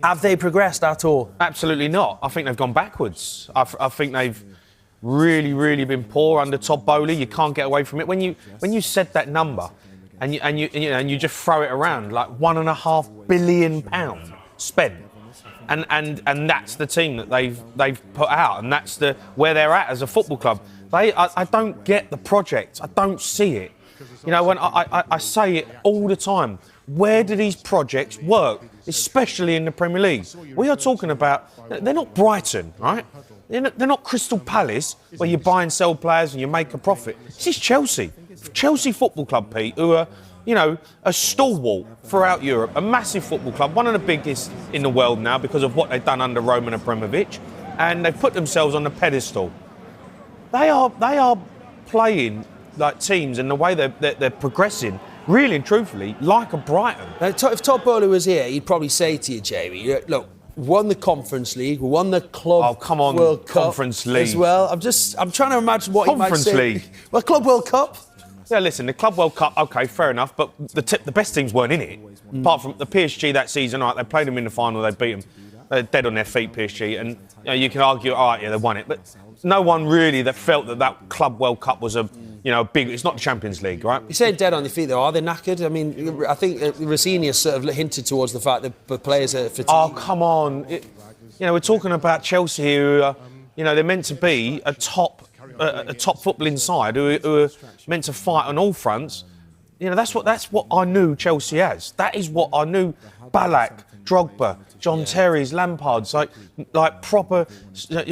Have they progressed at all? Absolutely not. I think they've gone backwards. I think they've really been poor under Todd Bowley. You can't get away from it. When you said that number, and you just throw it around like £1.5 billion spent, and that's the team that they've put out, and that's where they're at as a football club. I don't get the project. I don't see it. You know, when I say it all the time, where do these projects work, especially in the Premier League? We are talking about, they're not Brighton, right? They're not Crystal Palace, where you buy and sell players and you make a profit. This is Chelsea. Chelsea Football Club, Pete, who are, you know, a stalwart throughout Europe, a massive football club, one of the biggest in the world now because of what they've done under Roman Abramovich, and they've put themselves on the pedestal. They are playing like teams, and the way they're progressing, really and truthfully, like a Brighton. Now, if Todd Bowley was here, he'd probably say to you, Jamie, look, won the Conference League, won the Club World Cup Conference League as well. I'm trying to imagine what Conference he might say. League. Well, Club World Cup. Yeah, listen, the Club World Cup, OK, fair enough, but the best teams weren't in it. Apart from the PSG that season, right, they played them in the final, they beat them. They're dead on their feet, PSG, and you can argue, all right, yeah, they won it, but no one really that felt that Club World Cup was big. It's not the Champions League, right? You're saying dead on their feet, though. Are they knackered? I mean, I think Rosenior sort of hinted towards the fact that the players are fatigued. Oh, come on. We're talking about Chelsea here, who they're meant to be a top footballing side who are meant to fight on all fronts. That's what I knew Chelsea as. That is what I knew. Ballack, Drogba, John Terry's, Lampard's, like proper,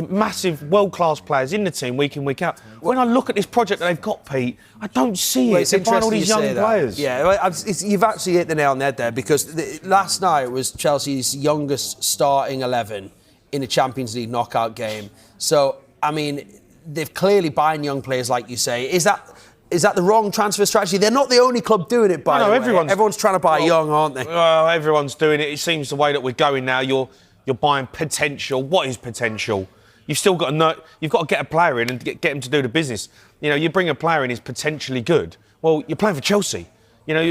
massive, world-class players in the team week in, week out. When I look at this project that they've got, Pete, I don't see it. They're buying all these young players. Yeah, you've actually hit the nail on the head there, because last night was Chelsea's youngest starting 11 in a Champions League knockout game. So, I mean, they've clearly buying young players, like you say. Is that the wrong transfer strategy? They're not the only club doing it, by the way. Everyone's trying to buy young, aren't they? Well, everyone's doing it. It seems the way that we're going now. You're buying potential. What is potential? You've still got to know. You've got to get a player in and get him to do the business. You bring a player in who's potentially good. Well, you're playing for Chelsea.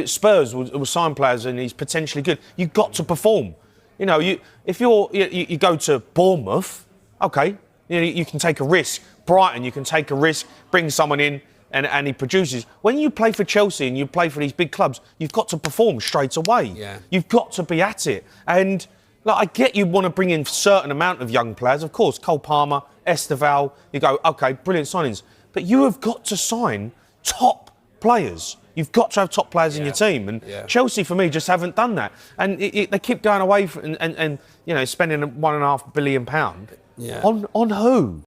Spurs will sign players and he's potentially good. You've got to perform. If you go to Bournemouth, okay, you can take a risk. Brighton, you can take a risk, bring someone in, and he produces. When you play for Chelsea and you play for these big clubs, you've got to perform straight away. Yeah. You've got to be at it. And I get you want to bring in a certain amount of young players. Of course, Cole Palmer, Esteval, you go, OK, brilliant signings. But you have got to sign top players. You've got to have top players in your team. And Chelsea, for me, just haven't done that. And they keep going away and spending £1.5 billion. Yeah. On who?